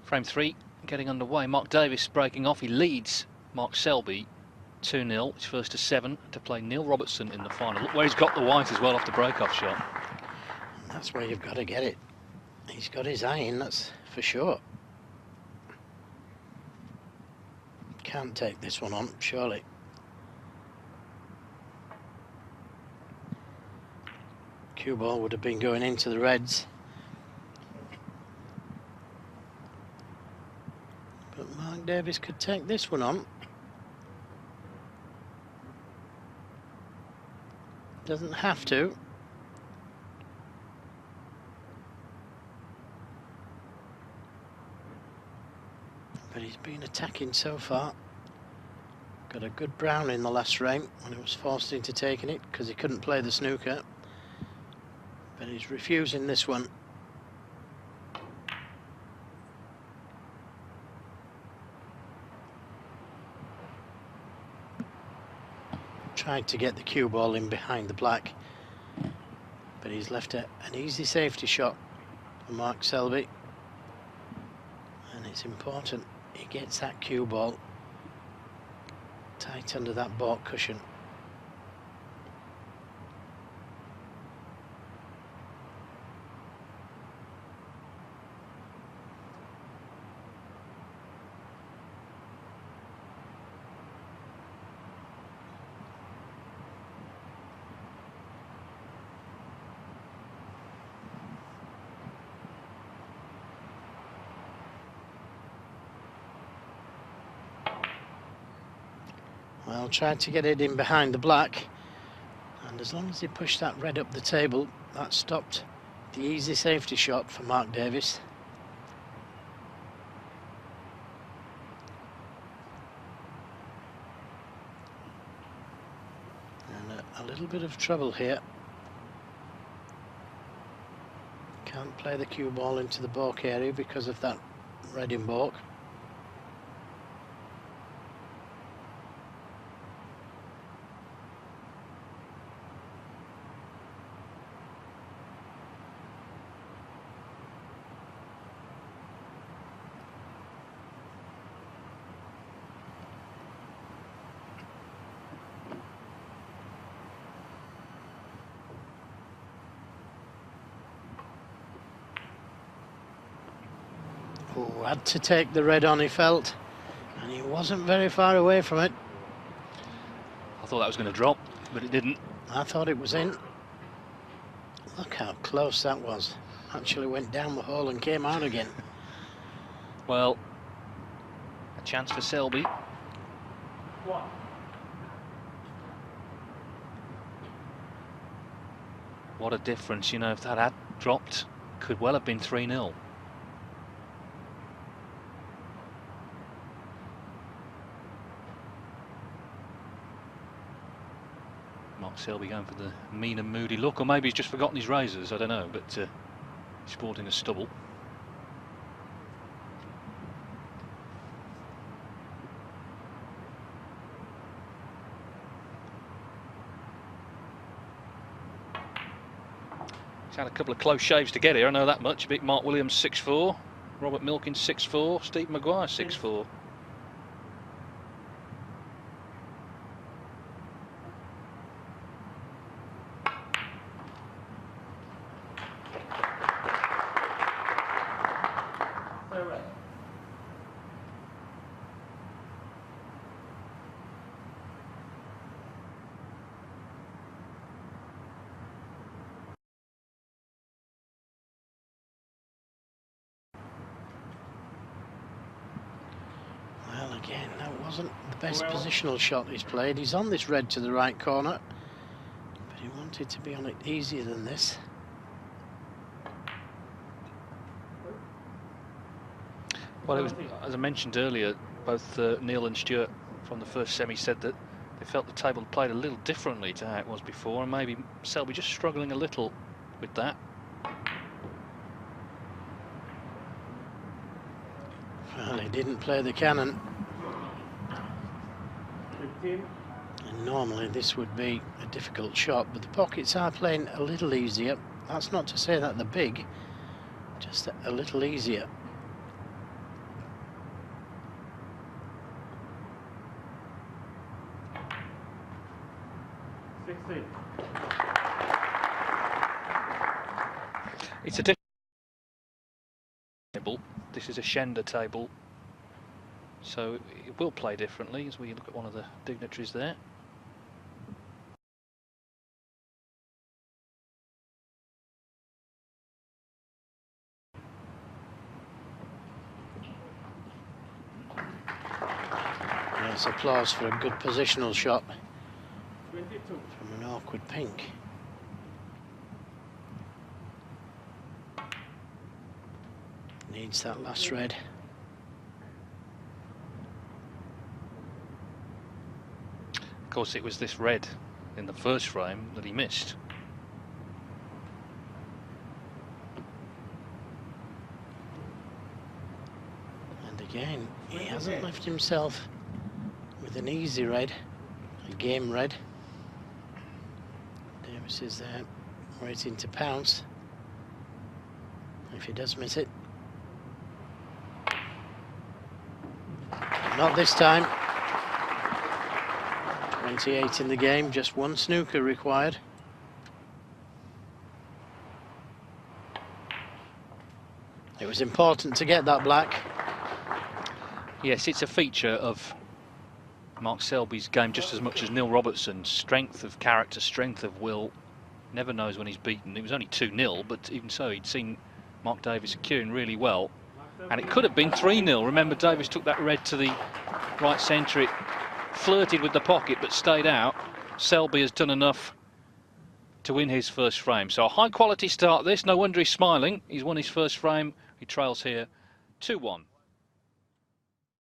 Frame 3 getting underway. Mark Davis breaking off. He leads Mark Selby 2-0. He's first to 7 to play Neil Robertson in the final. Look where he's got the white as well off the break-off shot. That's where you've got to get it. He's got his eye in, that's for sure. Can't take this one on, surely. Cue ball would have been going into the reds. But Mark Davis could take this one on. Doesn't have to. But he's been attacking so far. Got a good brown in the last frame when he was forced into taking it because he couldn't play the snooker. But he's refusing this one. Tried to get the cue ball in behind the black, but he's left an easy safety shot for Mark Selby. And it's important he gets that cue ball tight under that baulk cushion. Well, tried to get it in behind the black, and as long as he pushed that red up the table, that stopped the easy safety shot for Mark Davis. And a little bit of trouble here. Can't play the cue ball into the baulk area because of that red in baulk. Oh, had to take the red on, he felt, and he wasn't very far away from it. I thought that was going to drop, but it didn't. I thought it was in. Look how close that was. Actually went down the hole and came out again. Well, a chance for Selby. What? What a difference, you know, if that had dropped, could well have been 3-0. Mark Selby going for the mean and moody look, or maybe he's just forgotten his razors, I don't know, but he's sporting a stubble. He's had a couple of close shaves to get here, I know that much. Big Mark Williams 6'4", Robert Milkins 6'4", Steve Maguire 6'4". Well, again, that wasn't the best positional shot he's played. He's on this red to the right corner, but he wanted to be on it easier than this. Well, it was, as I mentioned earlier, both Neil and Stuart from the first semi said that they felt the table played a little differently to how it was before, and maybe Selby just struggling a little with that. Well, he didn't play the cannon. And normally this would be a difficult shot, but the pockets are playing a little easier. That's not to say that they're big, just a little easier. 16. It's a different table. This is a Shender table, so it will play differently as we look at one of the dignitaries there. Yes, applause for a good positional shot 22. from an awkward pink. Needs that last red. Of course, it was this red in the first frame that he missed. And again, he hasn't left himself with an easy red, a game red. Davis is there waiting to pounce. If he does miss it. Not this time. 28 in the game, just one snooker required. It was important to get that black. Yes, it's a feature of Mark Selby's game just as much as Neil Robertson's. Strength of character, strength of will. Never knows when he's beaten. It was only 2-0, but even so, he'd seen Mark Davis securing really well. And it could have been 3-0. Remember, Davis took that red to the right centre. It flirted with the pocket, but stayed out. Selby has done enough to win his first frame. So a high-quality start this. No wonder he's smiling. He's won his first frame. He trails here 2-1.